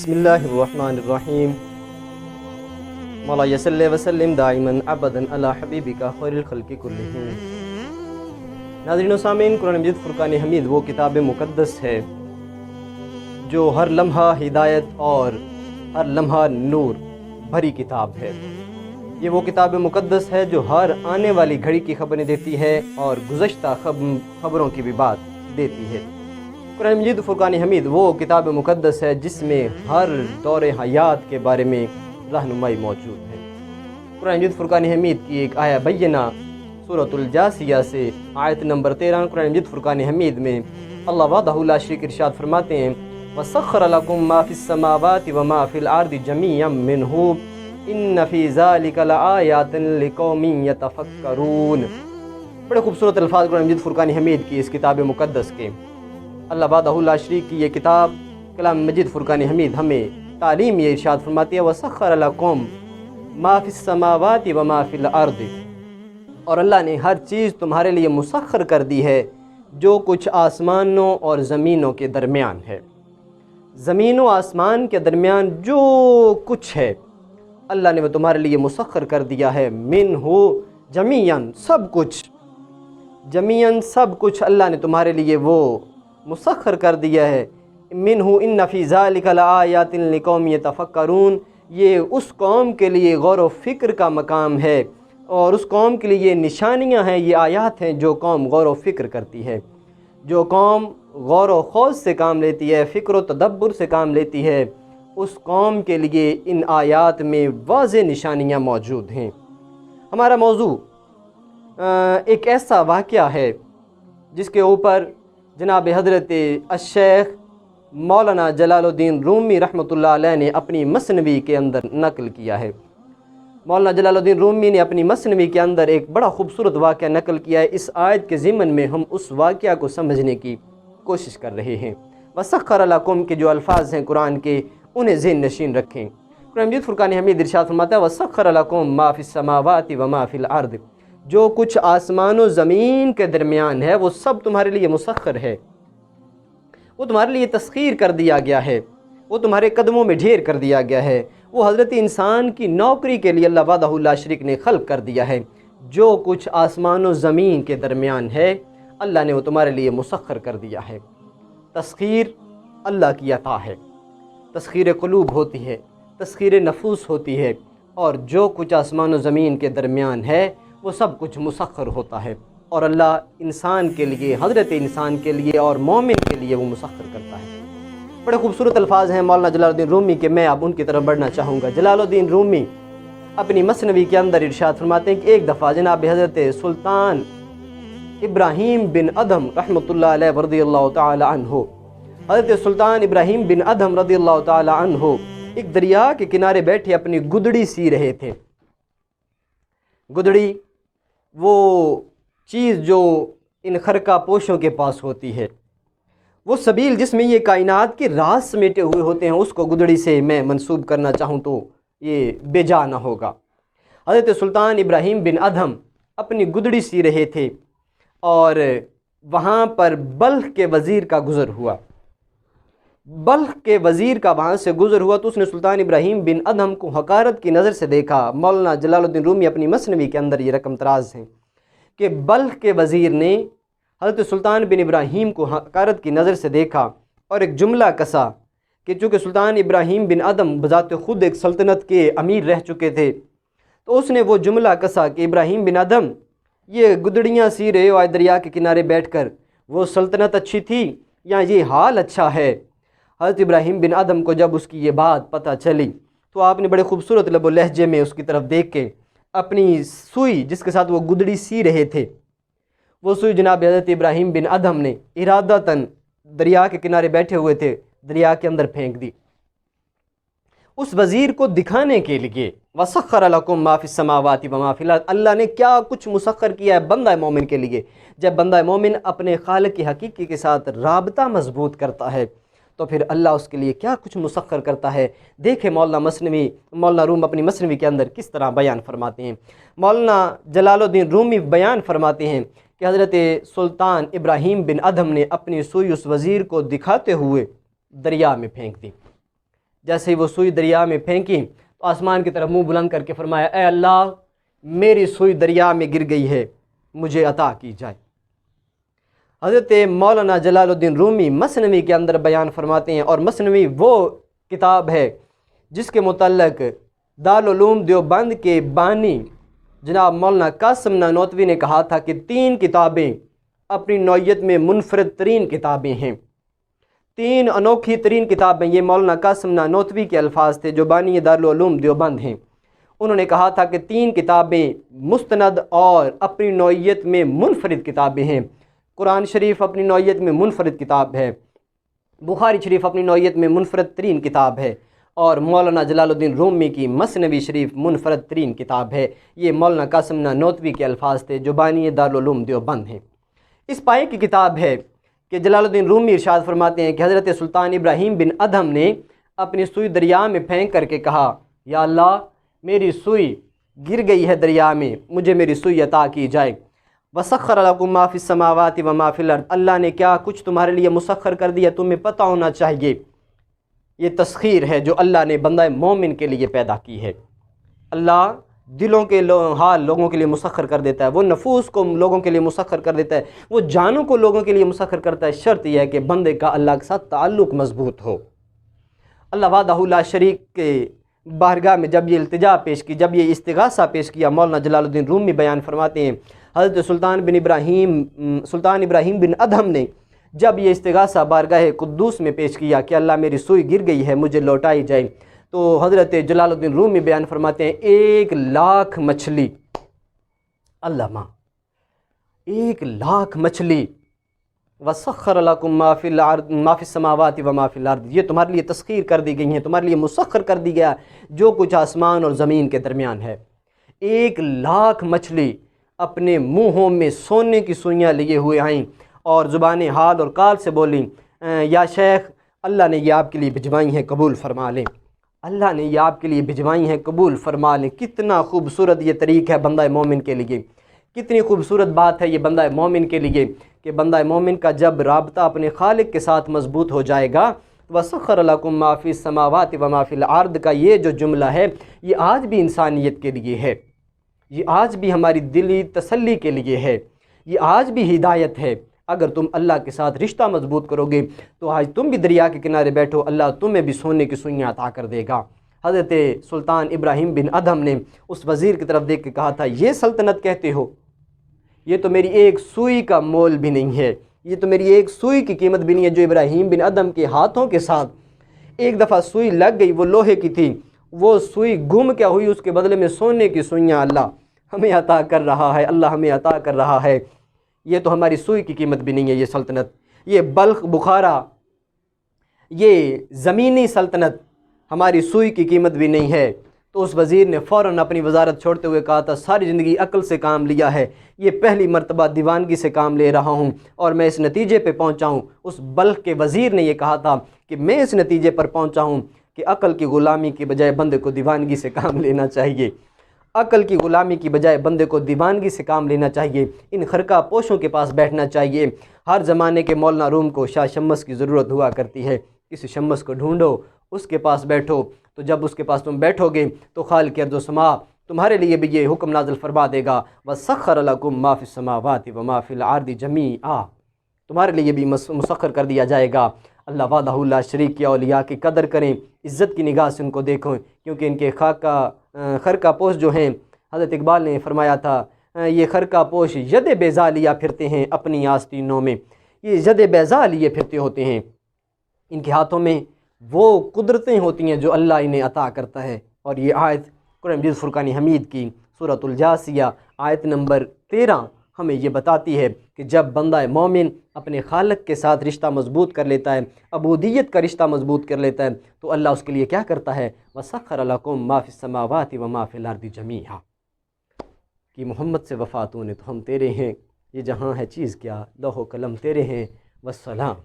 بسم اللہ الرحمن الرحیم مولا یصلی وسلم دائما ابدا علی حبیبک خیر الخلق کلہم۔ ناظرین و سامعین، قرآن مجید فرقان حمید وہ کتاب مقدس ہے جو ہر لمحہ ہدایت اور ہر لمحہ نور بھری کتاب ہے۔ یہ وہ کتاب مقدس ہے جو ہر آنے والی گھڑی کی خبریں دیتی ہے اور گزشتہ خبروں کی بھی بات دیتی ہے۔ قرآن مجید فرقان حمید وہ کتاب مقدس ہے جس میں ہر دور حیات کے بارے میں رہنمائی موجود ہے۔ قرآن مجید فرقان حمید کی ایک آیہ بینہ سورۃ الجاثیہ سے آیت نمبر 13 قرآن مجید فرقان حمید میں اللہ وحدہ لا شریک ارشاد فرماتے ہیں وَسَخَّرَ لَكُم مَّا فِي السَّمَاوَاتِ وَمَا فِي الْأَرْضِ جَمِيعًا مِّنْهُ إِنَّ فِي ذَلِكَ لَآيَاتٍ لِقَوْمٍ يَتَفَكَّرُونَ۔ بڑے خوبصورت الفاظ قرآن مجید فرقان حمید کی اس کتاب مقدس کے۔ اللہ وحدہ لا شریک کی یہ کتاب کلام مجید فرقان حمید ہمیں تعلیم یہ ارشاد فرماتی ہے وَسَخَّرَ لَكُم مَّا فِي السَّمَاوَاتِ وَمَا فِي الْأَرْضِ، اور اللہ نے ہر چیز تمہارے لیے مسخر کر دی ہے جو کچھ آسمانوں اور زمینوں کے درمیان ہے۔ زمین و آسمان کے درمیان جو کچھ ہے اللہ نے وہ تمہارے لیے مسخر کر دیا ہے۔ منہ جمیعاً، سب کچھ، جمیعاً سب کچھ اللہ نے تمہارے لیے وہ مسخر کر دیا ہے۔ منہ ان فی ذلک لآیات لقوم یتفکرون، یہ اس قوم کے لیے غور و فکر کا مقام ہے اور اس قوم کے لیے یہ نشانیاں ہیں، یہ آیات ہیں جو قوم غور و فکر کرتی ہے۔ جو قوم غور و خوض سے کام لیتی ہے، فکر و تدبر سے کام لیتی ہے، اس قوم کے لیے ان آیات میں واضح نشانیاں موجود ہیں۔ ہمارا موضوع ایک ایسا واقعہ ہے جس کے اوپر جناب حضرت الشیخ مولانا جلال الدین رومی رحمۃ اللہ علیہ نے اپنی مثنوی کے اندر نقل کیا ہے۔ مولانا جلال الدین رومی نے اپنی مثنوی کے اندر ایک بڑا خوبصورت واقعہ نقل کیا ہے۔ اس آیت کے ضمن میں ہم اس واقعہ کو سمجھنے کی کوشش کر رہے ہیں۔ وَسَخَّرَ لَكُم کے جو الفاظ ہیں قرآن کے انہیں ذہن نشین رکھیں۔ قرآن مجید فرقان حمید ارشاد فرماتا ہے وَسَخَّرَ لَكُم مَّا فِي السَّمَاوَاتِ وَمَا فِي الْأَرْضِ، جو کچھ آسمان و زمین کے درمیان ہے وہ سب تمہارے لیے مسخر ہے، وہ تمہارے لیے تسخیر کر دیا گیا ہے، وہ تمہارے قدموں میں ڈھیر کر دیا گیا ہے، وہ حضرت انسان کی نوکری کے لیے اللہ وحدہ لا شریک نے خلق کر دیا ہے۔ جو کچھ آسمان و زمین کے درمیان ہے اللہ نے وہ تمہارے لیے مسخر کر دیا ہے۔ تسخیر اللہ کی عطا ہے، تسخیر قلوب ہوتی ہے، تسخیر نفوس ہوتی ہے، اور جو کچھ آسمان و زمین کے درمیان ہے وہ سب کچھ مسخر ہوتا ہے، اور اللہ انسان کے لیے، حضرت انسان کے لیے اور مومن کے لیے وہ مسخر کرتا ہے۔ بڑے خوبصورت الفاظ ہیں مولانا جلال الدین رومی کے، میں اب ان کی طرف بڑھنا چاہوں گا۔ جلال الدین رومی اپنی مثنوی کے اندر ارشاد فرماتے ہیں کہ ایک دفعہ جناب حضرت سلطان ابراہیم بن ادھم رحمۃ اللہ علیہ رضی اللہ تعالی عنہ، حضرت سلطان ابراہیم بن ادھم رضی اللہ تعالی عنہ ایک دریا کے کنارے بیٹھے اپنی گدڑی سی رہے تھے۔ گدڑی وہ چیز جو ان خرقہ پوشوں کے پاس ہوتی ہے، وہ سبیل جس میں یہ کائنات کے راز سمیٹے ہوئے ہوتے ہیں، اس کو گدڑی سے میں منسوب کرنا چاہوں تو یہ بے جا نہ ہوگا۔ حضرت سلطان ابراہیم بن ادھم اپنی گدڑی سی رہے تھے اور وہاں پر بلخ کے وزیر کا گزر ہوا۔ بلخ کے وزیر کا وہاں سے گزر ہوا تو اس نے سلطان ابراہیم بن ادھم کو حقارت کی نظر سے دیکھا۔ مولانا جلال الدین رومی اپنی مثنوی کے اندر یہ رقم تراز ہیں کہ بلخ کے وزیر نے حضرت سلطان بن ابراہیم کو حقارت کی نظر سے دیکھا اور ایک جملہ کسا کہ چونکہ سلطان ابراہیم بن ادھم بذات خود ایک سلطنت کے امیر رہ چکے تھے، تو اس نے وہ جملہ کسا کہ ابراہیم بن ادھم یہ گدڑیاں سی رہے ہو آئے دریا کے کنارے بیٹھ کر، وہ سلطنت اچھی تھی یا یہ حال اچھا ہے؟ حضرت ابراہیم بن ادھم کو جب اس کی یہ بات پتہ چلی تو آپ نے بڑے خوبصورت لب و لہجے میں اس کی طرف دیکھ کے اپنی سوئی جس کے ساتھ وہ گدڑی سی رہے تھے، وہ سوئی جناب حضرت ابراہیم بن ادھم نے ارادتاً دریا کے کنارے بیٹھے ہوئے تھے دریا کے اندر پھینک دی، اس وزیر کو دکھانے کے لیے۔ وَسَخَّرَ لَكُم مَّا فِي السَّمَاوَاتِ وَمَا فِي الْأَرْضِ، اللہ نے کیا کچھ مسخر کیا ہے بندہ مومن کے لیے۔ جب بندہ مومن اپنے خالق کی حقیقی کے ساتھ رابطہ مضبوط کرتا ہے تو پھر اللہ اس کے لیے کیا کچھ مسخر کرتا ہے۔ دیکھیں مولانا روم اپنی مثنوی کے اندر کس طرح بیان فرماتے ہیں۔ مولانا جلال الدین رومی بیان فرماتے ہیں کہ حضرت سلطان ابراہیم بن ادھم نے اپنی سوئی اس وزیر کو دکھاتے ہوئے دریا میں پھینک دی۔ جیسے ہی وہ سوئی دریا میں پھینکی تو آسمان کی طرف منہ بلند کر کے فرمایا اے اللہ میری سوئی دریا میں گر گئی ہے، مجھے عطا کی جائے۔ حضرت مولانا جلال الدین رومی مثنوی کے اندر بیان فرماتے ہیں، اور مثنوی وہ کتاب ہے جس کے متعلق دارالعلوم دیوبند کے بانی جناب مولانا قاسم نانوتوی نے کہا تھا کہ 3 کتابیں اپنی نوعیت میں منفرد ترین کتابیں ہیں، 3 انوکھی ترین کتابیں۔ یہ مولانا قاسم نانوتوی کے الفاظ تھے جو بانی دارالعلوم دیوبند ہیں۔ انہوں نے کہا تھا کہ 3 کتابیں مستند اور اپنی نوعیت میں منفرد کتابیں ہیں۔ قرآن شریف اپنی نوعیت میں منفرد کتاب ہے، بخاری شریف اپنی نوعیت میں منفرد ترین کتاب ہے، اور مولانا جلال الدین رومی کی مثنوی شریف منفرد ترین کتاب ہے۔ یہ مولانا قاسم نانوتوی کے الفاظ تھے جو بانی دارالعلوم دیوبند ہیں۔ اس پائے کی کتاب ہے کہ جلال الدین رومی ارشاد فرماتے ہیں کہ حضرت سلطان ابراہیم بن ادھم نے اپنی سوئی دریا میں پھینک کر کے کہا یا اللہ میری سوئی گر گئی ہے دریا میں، مجھے میری سوئی عطا کی جائے۔ وَسَخَّرَ لَكُم مَّا فِي السَّمَاوَاتِ وَمَا فِي الْأَرْضِ، اللہ نے کیا کچھ تمہارے لیے مسخر کر دیا، تمہیں پتہ ہونا چاہیے۔ یہ تسخیر ہے جو اللہ نے بندہ مومن کے لیے پیدا کی ہے۔ اللہ دلوں کے حال لوگوں کے لیے مسخر کر دیتا ہے، وہ نفوس کو لوگوں کے لیے مسخر کر دیتا ہے، وہ جانوں کو لوگوں کے لیے مسخر کرتا ہے۔ شرط یہ ہے کہ بندے کا اللہ کے ساتھ تعلق مضبوط ہو۔ اللہ وحدہ لا شریک کے بارگاہ میں جب یہ التجا پیش کی، جب یہ استغاثہ پیش کیا، مولانا جلال الدین رومی بیان فرماتے ہیں حضرت سلطان ابراہیم بن ادھم نے جب یہ استغاثہ بارگاہ قدوس میں پیش کیا کہ اللہ میری سوئی گر گئی ہے، مجھے لوٹائی جائے، تو حضرت جلال الدین رومی بیان فرماتے ہیں 1,00,000 مچھلی، اللہ ماں 1,00,000 مچھلی، وَسَخَّرَ لَكُم مَّا فِي السَّمَاوَاتِ وَمَا فِي الْأَرْضِ، یہ تمہارے لیے تسخیر کر دی گئی ہیں، تمہارے لیے مسخر کر دی گیا جو کچھ آسمان اور زمین کے درمیان ہے۔ 1,00,000 مچھلی اپنے منہوں میں سونے کی سوئیاں لیے ہوئے آئیں اور زبان حال اور قال سے بولیں یا شیخ اللہ نے یہ آپ کے لیے بھجوائی ہیں، قبول فرما لیں، اللہ نے یہ آپ کے لیے بھجوائی ہیں، قبول فرما لیں۔ کتنا خوبصورت یہ طریق ہے بندہ مومن کے لیے، کتنی خوبصورت بات ہے یہ بندہ مومن کے لیے کہ بندہ مومن کا جب رابطہ اپنے خالق کے ساتھ مضبوط ہو جائے گا۔ وَسَخَّرَ لَكُم مَّا فِي السَّمَاوَاتِ وَمَا فِي الْأَرْضِ کا یہ جو جملہ ہے یہ آج بھی انسانیت کے لیے ہے، یہ آج بھی ہماری دلی تسلی کے لیے ہے، یہ آج بھی ہدایت ہے۔ اگر تم اللہ کے ساتھ رشتہ مضبوط کرو گے تو آج تم بھی دریا کے کنارے بیٹھو، اللہ تمہیں بھی سونے کی سوئیاں عطا کر دے گا۔ حضرت سلطان ابراہیم بن ادھم نے اس وزیر کی طرف دیکھ کے کہا تھا یہ سلطنت کہتے ہو، یہ تو میری ایک سوئی کا مول بھی نہیں ہے، یہ تو میری ایک سوئی کی قیمت بھی نہیں ہے جو ابراہیم بن ادھم کے ہاتھوں کے ساتھ ایک دفعہ سوئی لگ گئی، وہ لوہے کی تھی، وہ سوئی گم کیا ہوئی، اس کے بدلے میں سونے کی سوئیاں اللہ ہمیں عطا کر رہا ہے، اللہ ہمیں عطا کر رہا ہے۔ یہ تو ہماری سوئی کی قیمت بھی نہیں ہے، یہ سلطنت، یہ بلخ بخارا، یہ زمینی سلطنت ہماری سوئی کی قیمت بھی نہیں ہے۔ تو اس وزیر نے فوراً اپنی وزارت چھوڑتے ہوئے کہا تھا ساری زندگی عقل سے کام لیا ہے، یہ پہلی مرتبہ دیوانگی سے کام لے رہا ہوں اور میں اس نتیجے پہ پہنچا ہوں۔ اس بلخ کے وزیر نے یہ کہا تھا کہ میں اس نتیجے پر پہنچا ہوں کہ عقل کی غلامی کی بجائے بندے کو دیوانگی سے کام لینا چاہیے، عقل کی غلامی کی بجائے بندے کو دیوانگی سے کام لینا چاہیے، ان خرقہ پوشوں کے پاس بیٹھنا چاہیے۔ ہر زمانے کے مولانا روم کو شاہ شمس کی ضرورت ہوا کرتی ہے، کسی شمس کو ڈھونڈو، اس کے پاس بیٹھو، تو جب اس کے پاس تم بیٹھو گے تو خالق ارض و سما تمہارے لیے بھی یہ حکم نازل فرما دے گا وَسَخَّرَ لَكُم مَّا فِي السَّمَاوَاتِ وَمَا فِي الْأَرْضِ جَمِيعًا، تمہارے لیے بھی مسخر کر دیا جائے گا۔ اللہ وحدہ لا شریک کے اولیاء کی قدر کریں، عزت کی نگاہ سے ان کو دیکھیں، کیونکہ ان کے خرقہ پوش جو ہیں، حضرت اقبال نے فرمایا تھا یہ خرقہ پوش ید بیضا لیا پھرتے ہیں اپنی آستینوں میں، یہ ید بیضا لیے پھرتے ہوتے ہیں، ان کے ہاتھوں میں وہ قدرتیں ہوتی ہیں جو اللہ انہیں عطا کرتا ہے۔ اور یہ آیت قرآن مجید فرقان حمید کی سورۃ الجاثیہ آیت نمبر 13 ہمیں یہ بتاتی ہے کہ جب بندہ مومن اپنے خالق کے ساتھ رشتہ مضبوط کر لیتا ہے، عبودیت کا رشتہ مضبوط کر لیتا ہے، تو اللہ اس کے لیے کیا کرتا ہے وَسَخَّرَ لَكُم مَّا فِي السَّمَاوَاتِ وَمَا فِي الْأَرْضِ جَمِيعًا، کہ محمد سے وفاتوں نے تو ہم تیرے ہیں، یہ جہاں ہے چیز کیا، لوح و قلم تیرے ہیں، والسلام۔